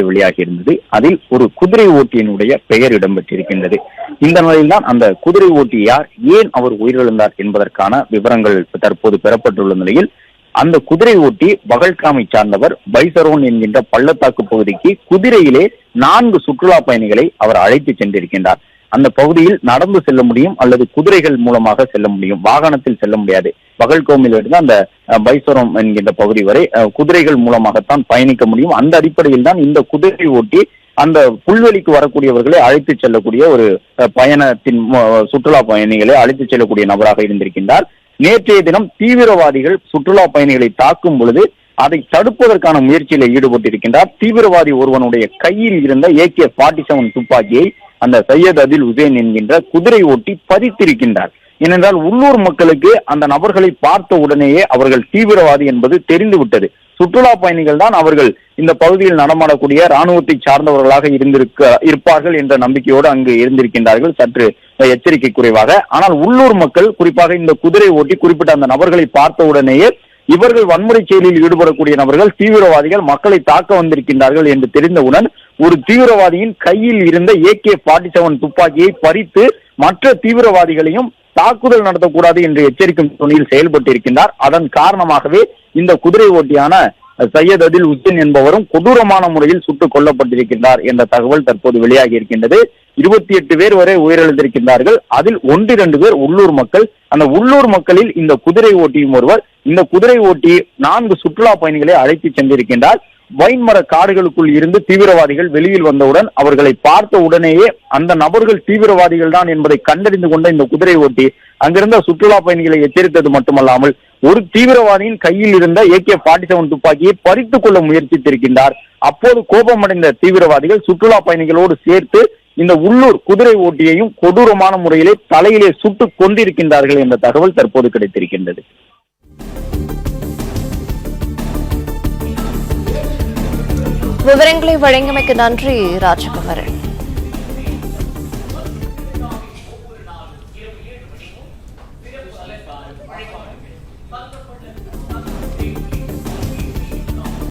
வெளியாகி இருந்தது. அதில் ஒரு குதிரை ஓட்டியினுடைய பெயர் இடம்பெற்றிருக்கின்றது. இந்த நிலையில்தான் அந்த குதிரை ஓட்டி யார், ஏன் அவர் உயிரிழந்தார் என்பதற்கான விவரங்கள் தற்போது பெறப்பட்டுள்ள நிலையில், அந்த குதிரை ஓட்டி பகல்காமை சார்ந்தவர். பைசரோன் என்கின்ற பள்ளத்தாக்கு பகுதிக்கு குதிரையிலே 4 சுற்றுலா பயணிகளை அவர் அழைத்து சென்றிருக்கின்றார். அந்த பகுதியில் நடந்து செல்ல முடியும் அல்லது குதிரைகள் மூலமாக செல்ல முடியும், வாகனத்தில் செல்ல முடியாது. பகல்கோமில் இருந்து அந்த பைசரோம் என்கின்ற பகுதி வரை குதிரைகள் மூலமாகத்தான் பயணிக்க முடியும். அந்த அடிப்படையில் தான் இந்த குதிரை ஓட்டி அந்த புல்வெளிக்கு வரக்கூடியவர்களை அழைத்து செல்லக்கூடிய ஒரு பயணத்தின் சுற்றுலா பயணிகளை அழைத்து செல்லக்கூடிய நபராக இருந்திருக்கின்றார். நேற்றைய தினம் தீவிரவாதிகள் சுற்றுலா பயணிகளை தாக்கும் பொழுது அதை தடுப்பதற்கான முயற்சியில் ஈடுபட்டிருக்கின்றார். தீவிரவாதி ஒருவனுடைய கையில் இருந்த AK-47 துப்பாக்கியை அந்த சையத் அதில் உசேன் என்கின்ற குதிரை ஓட்டி பறித்திருக்கின்றார். ஏனென்றால் உள்ளூர் மக்களுக்கு அந்த நபர்களை பார்த்த உடனேயே அவர்கள் தீவிரவாதி என்பது தெரிந்துவிட்டது. சுற்றுலா பயணிகள் தான் அவர்கள் இந்த பகுதியில் நடமாடக்கூடிய இராணுவத்தை சார்ந்தவர்களாக இருப்பார்கள் என்ற நம்பிக்கையோடு அங்கு இருந்திருக்கின்றார்கள், சற்று எச்சரிக்கை குறைவாக. ஆனால் உள்ளூர் மக்கள், குறிப்பாக இந்த குதிரை ஓட்டி குறிப்பிட்ட அந்த நபர்களை பார்த்த உடனேயே இவர்கள் வன்முறை செயலில் ஈடுபடக்கூடிய நபர்கள், தீவிரவாதிகள் மக்களை தாக்க வந்திருக்கின்றார்கள் என்று தெரிந்தவுடன் ஒரு தீவிரவாதியின் கையில் இருந்த AK-47 துப்பாக்கியை பறித்து மற்ற தீவிரவாதிகளையும் தாக்குதல் நடத்தக்கூடாது என்று எச்சரிக்கும் துணியில் செயல்பட்டிருக்கின்றார். அதன் காரணமாகவே இந்த குதிரை ஓட்டியான சையத் அதில் உசேன் என்பவரும் கொடூரமான முறையில் சுட்டுக் கொல்லப்பட்டிருக்கின்றார் என்ற தகவல் தற்போது வெளியாகி இருக்கின்றது. 28 பேர் வரை உயிரிழந்திருக்கின்றார்கள். அதில் 1-2 பேர் உள்ளூர் மக்கள். அந்த உள்ளூர் மக்களில் இந்த குதிரை ஓட்டியும் ஒருவர். இந்த குதிரை ஓட்டி 4 சுற்றுலா பயணிகளை அழைத்து சென்றிருக்கின்றார். வைன்மர காடுகளுக்குள் இருந்து தீவிரவாதிகள் வெளியில் வந்தவுடன் அவர்களை பார்த்த உடனேயே அந்த நபர்கள் தீவிரவாதிகள் தான் என்பதை கண்டறிந்து கொண்ட இந்த குதிரை ஓட்டி அங்கிருந்த சுற்றுலா பயணிகளை எச்சரித்தது மட்டுமல்லாமல் ஒரு தீவிரவாதியின் கையில் இருந்த AK-47 துப்பாக்கியை பறித்துக் கொள்ள முயற்சித்திருக்கின்றார். அப்போது கோபமடைந்த தீவிரவாதிகள் சுற்றுலா பயணிகளோடு சேர்த்து இந்த உள்ளூர் குதிரை ஓட்டியையும் கொடூரமான முறையிலே தலையிலே சுட்டுக் கொண்டிருக்கின்றார்கள் என்ற தகவல் தற்போது கிடைத்திருக்கின்றது. விவரங்களை வழங்கியமைக்கு நன்றி ராஜகுமாரன்.